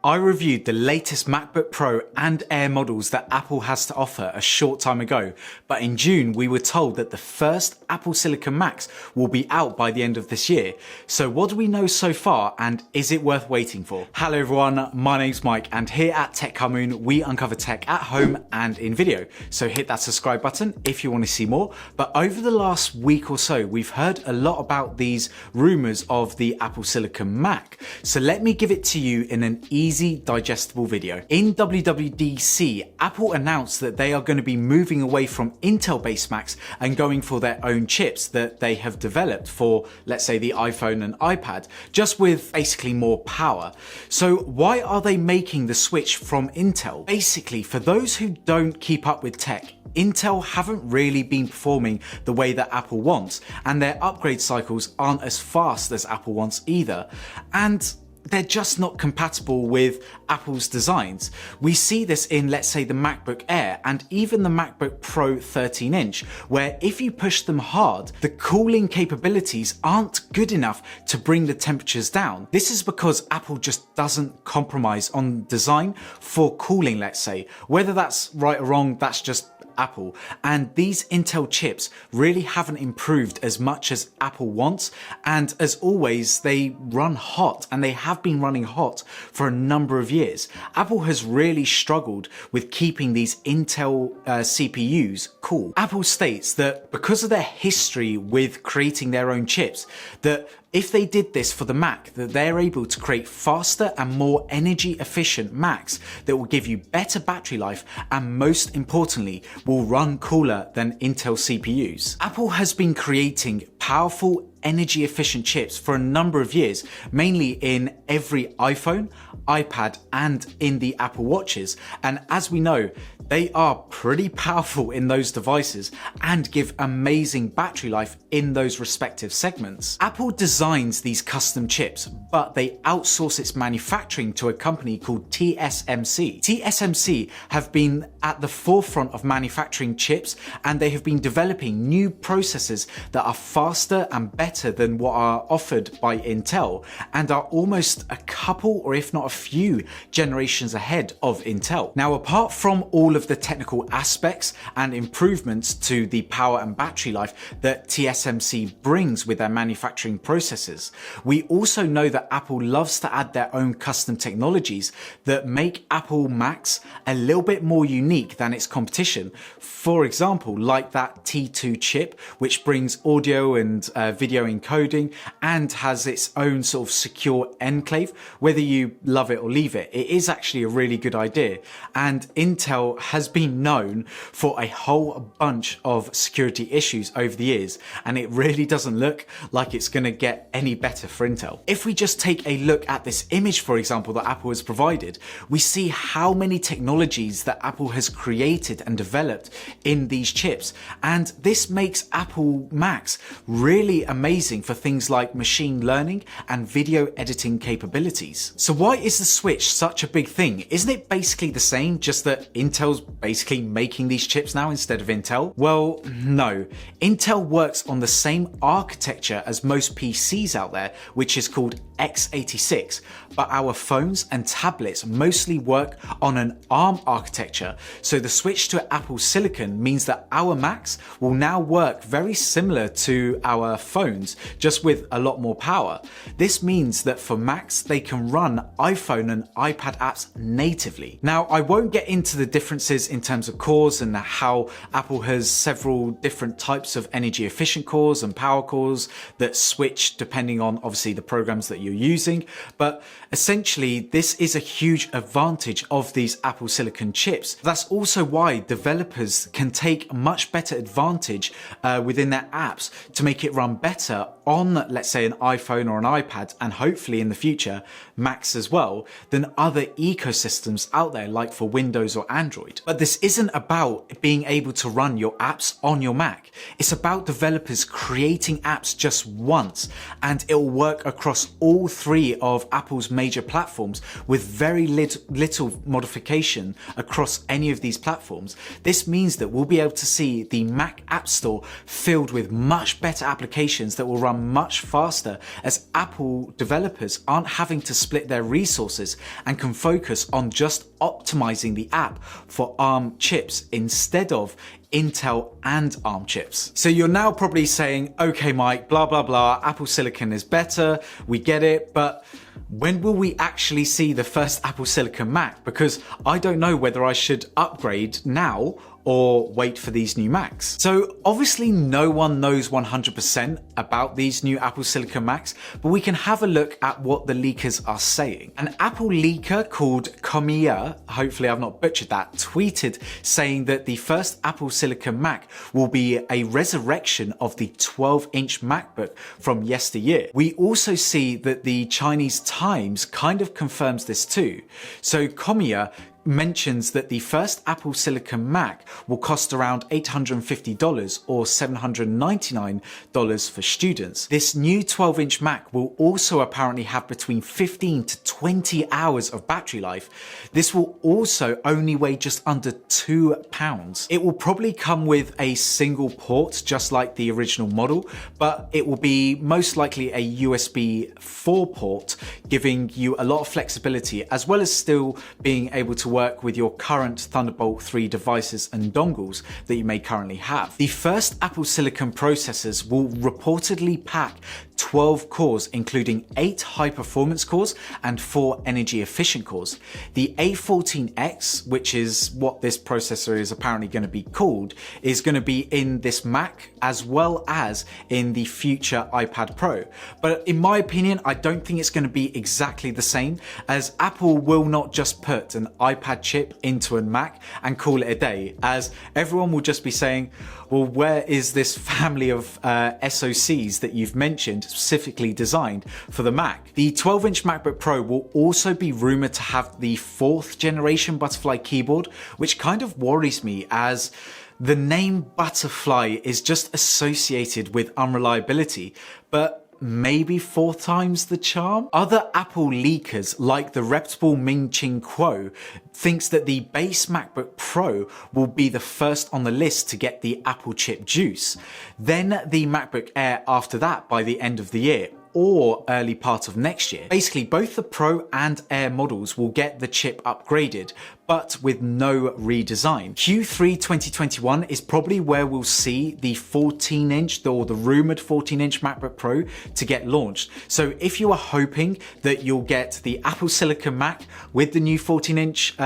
I reviewed the latest MacBook Pro and Air models that Apple has to offer a short time ago, but in June we were told that the first Apple Silicon Macs will be out by the end of this year. So what do we know so far, and is it worth waiting for? Hello everyone, my name's Mike, and here at Tech Moon we uncover tech at home and in video. So hit that subscribe button if you want to see more. But over the last week or so we've heard a lot about these rumors of the Apple Silicon Mac. So let me give it to you in an easy, digestible video. In WWDC, Apple announced that they are going to be moving away from Intel-based Macs and going for their own chips that they have developed for, let's say, the iPhone and iPad, just with basically more power. So why are they making the switch from Intel? Basically, for those who don't keep up with tech, Intel haven't really been performing the way that Apple wants, and their upgrade cycles aren't as fast as Apple wants either. And they're just not compatible with Apple's designs. We see this in, let's say, the MacBook Air and even the MacBook Pro 13-inch, where if you push them hard, the cooling capabilities aren't good enough to bring the temperatures down. This is because Apple just doesn't compromise on design for cooling, let's say. Whether that's right or wrong, that's just Apple, and these Intel chips really haven't improved as much as Apple wants, and as always they run hot, and they have been running hot for a number of years. Apple has really struggled with keeping these Intel CPUs cool. Apple states that because of their history with creating their own chips, that if they did this for the Mac, that they're able to create faster and more energy efficient Macs that will give you better battery life and, most importantly, will run cooler than Intel CPUs. Apple has been creating powerful energy efficient chips for a number of years, mainly in every iPhone, iPad and in the Apple Watches, and as we know, they are pretty powerful in those devices and give amazing battery life in those respective segments. Apple designs these custom chips, but they outsource its manufacturing to a company called TSMC. TSMC have been at the forefront of manufacturing chips, and they have been developing new processors that are faster and better than what are offered by Intel, and are almost a couple, or if not a few, generations ahead of Intel. Now, apart from all of the technical aspects and improvements to the power and battery life that TSMC brings with their manufacturing processes, we also know that Apple loves to add their own custom technologies that make Apple Macs a little bit more unique than its competition. For example, like that T2 chip, which brings audio and video encoding and has its own sort of secure enclave. Whether you love it or leave it, it is actually a really good idea. And Intel has been known for a whole bunch of security issues over the years, and it really doesn't look like it's going to get any better for Intel. If we just take a look at this image, for example, that Apple has provided, we see how many technologies that Apple has created and developed in these chips, and this makes Apple Macs really amazing for things like machine learning and video editing capabilities. So why is the switch such a big thing? Isn't it basically the same, just that Intel's basically making these chips now instead of Intel? Well, no. Intel works on the same architecture as most PCs out there, which is called x86, but our phones and tablets mostly work on an ARM architecture. So the switch to Apple Silicon means that our Macs will now work very similar to our phones, just with a lot more power. This means that for Macs, they can run iPhone and iPad apps natively. Now, I won't get into the differences in terms of cores and how Apple has several different types of energy efficient cores and power cores that switch depending on obviously the programs that you're using, but essentially this is a huge advantage of these Apple Silicon chips. That's also why developers can take much better advantage within their apps to make it run better on, let's say, an iPhone or an iPad, and hopefully in the future Macs as well, than other ecosystems out there like for Windows or Android. But this isn't about being able to run your apps on your Mac. It's about developers creating apps just once, and it will work across all all three of Apple's major platforms with very little modification across any of these platforms. This means that we'll be able to see the Mac App Store filled with much better applications that will run much faster, as Apple developers aren't having to split their resources and can focus on just optimizing the app for ARM chips instead of Intel and ARM chips. So you're now probably saying, okay, Mike, blah, blah, blah, Apple Silicon is better, we get it, but when will we actually see the first Apple Silicon Mac? Because I don't know whether I should upgrade now or wait for these new Macs. So obviously no one knows 100% about these new Apple Silicon Macs, but we can have a look at what the leakers are saying. An Apple leaker called Komiya, hopefully I've not butchered that, tweeted saying that the first Apple Silicon Mac will be a resurrection of the 12-inch MacBook from yesteryear. We also see that the Chinese Times kind of confirms this too. So Komiya mentions that the first Apple Silicon Mac will cost around $850 or $799 for students. This new 12-inch Mac will also apparently have between 15 to 20 hours of battery life. This will also only weigh just under 2 pounds. It will probably come with a single port, just like the original model, but it will be most likely a USB 4 port, giving you a lot of flexibility, as well as still being able to work with your current Thunderbolt 3 devices and dongles that you may currently have. The first Apple Silicon processors will reportedly pack 12 cores, including 8 high-performance cores and 4 energy-efficient cores. The A14X, which is what this processor is apparently going to be called, is going to be in this Mac as well as in the future iPad Pro. But in my opinion, I don't think it's going to be exactly the same, as Apple will not just put an iPad chip into a Mac and call it a day, as everyone will just be saying, well, where is this family of SoCs that you've mentioned specifically designed for the Mac? The 12-inch MacBook Pro will also be rumored to have the 4th generation Butterfly keyboard, which kind of worries me, as the name Butterfly is just associated with unreliability, but maybe 4 times the charm? Other Apple leakers, like the reputable Ming-Chi Kuo, thinks that the base MacBook Pro will be the first on the list to get the Apple chip juice, then the MacBook Air after that by the end of the year, or early part of next year. Basically, both the Pro and Air models will get the chip upgraded, but with no redesign. Q3 2021 is probably where we'll see the 14-inch or the rumored 14-inch MacBook Pro to get launched. So if you are hoping that you'll get the Apple Silicon Mac with the new 14-inch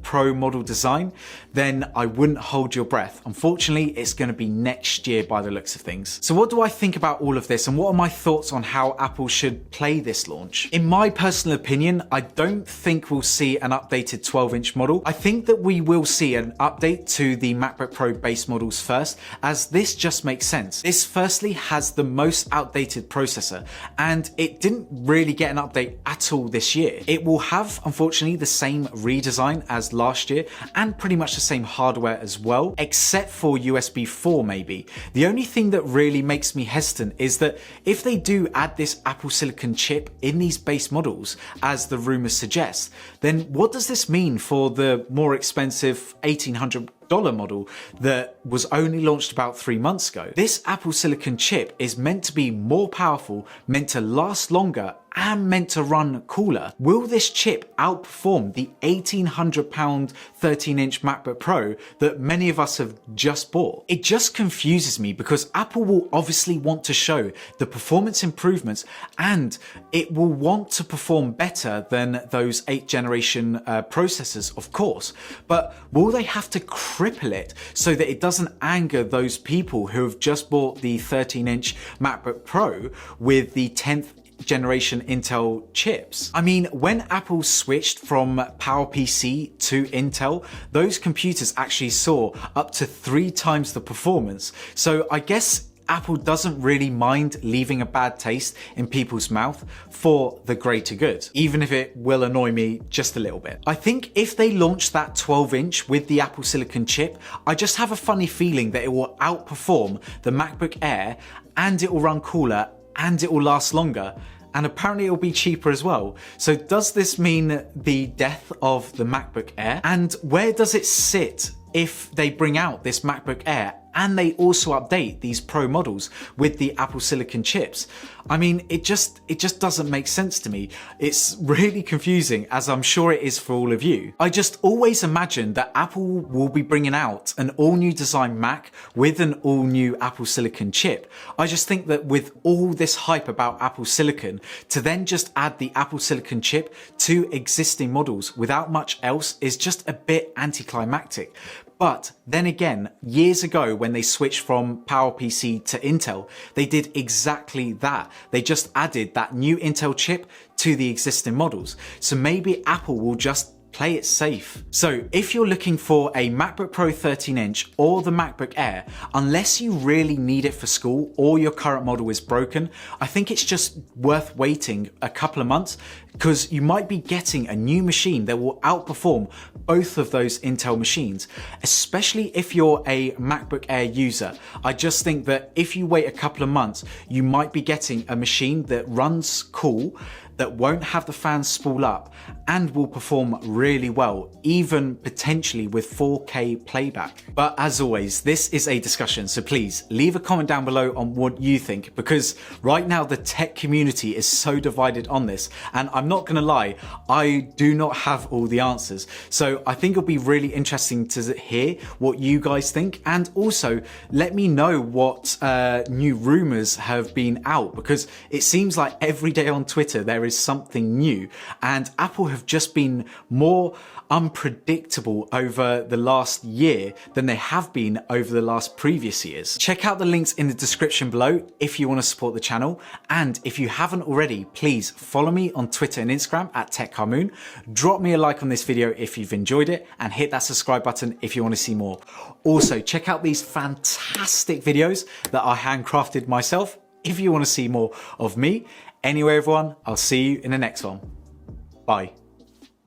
Pro model design, then I wouldn't hold your breath. Unfortunately, it's going to be next year by the looks of things. So what do I think about all of this, and what are my thoughts on how Apple should play this launch? In my personal opinion, I don't think we'll see an updated 12-inch model. I think that we will see an update to the MacBook Pro base models first, as this just makes sense. This firstly has the most outdated processor, and it didn't really get an update at all this year. It will have, unfortunately, the same redesign as last year and pretty much the same hardware as well, except for USB 4 maybe. The only thing that really makes me hesitant is that if they do add this Apple Silicon chip in these base models, as the rumors suggest, then what does this mean for the more expensive $1,800 model that was only launched about 3 months ago? This Apple Silicon chip is meant to be more powerful, meant to last longer, and meant to run cooler. Will this chip outperform the £1,800 13-inch MacBook Pro that many of us have just bought? It just confuses me, because Apple will obviously want to show the performance improvements, and it will want to perform better than those 8th generation processors, of course, but will they have to cripple it so that it doesn't anger those people who have just bought the 13-inch MacBook Pro with the 10th generation Intel chips? I mean, when Apple switched from PowerPC to Intel, those computers actually saw up to 3 times the performance. So I guess Apple doesn't really mind leaving a bad taste in people's mouth for the greater good, even if it will annoy me just a little bit. I think if they launch that 12-inch with the Apple Silicon chip, I just have a funny feeling that it will outperform the MacBook Air, and it will run cooler, and it will last longer, and apparently it'll be cheaper as well. So does this mean the death of the MacBook Air? And where does it sit if they bring out this MacBook Air and they also update these Pro models with the Apple Silicon chips? I mean, it just doesn't make sense to me. It's really confusing, as I'm sure it is for all of you. I just always imagine that Apple will be bringing out an all new design Mac with an all new Apple Silicon chip. I just think that with all this hype about Apple Silicon, to then just add the Apple Silicon chip to existing models without much else is just a bit anticlimactic. But then again, years ago when they switched from PowerPC to Intel, they did exactly that. They just added that new Intel chip to the existing models. So maybe Apple will just play it safe. So if you're looking for a MacBook Pro 13-inch or the MacBook Air, unless you really need it for school or your current model is broken, I think it's just worth waiting a couple of months, because you might be getting a new machine that will outperform both of those Intel machines, especially if you're a MacBook Air user. I just think that if you wait a couple of months, you might be getting a machine that runs cool, that won't have the fans spool up, and will perform really well, even potentially with 4K playback. But as always, this is a discussion, so please leave a comment down below on what you think, because right now the tech community is so divided on this, and I'm not gonna lie, I do not have all the answers. So I think it'll be really interesting to hear what you guys think, and also let me know what new rumors have been out, because it seems like every day on Twitter there is something new, and Apple have just been more unpredictable over the last year than they have been over the last previous years. Check out the links in the description below if you want to support the channel, and if you haven't already, please follow me on Twitter and Instagram at TechCarMoon. Drop me a like on this video if you've enjoyed it, and hit that subscribe button if you want to see more. Also, check out these fantastic videos that I handcrafted myself if you want to see more of me. Anyway, everyone, I'll see you in the next one. Bye.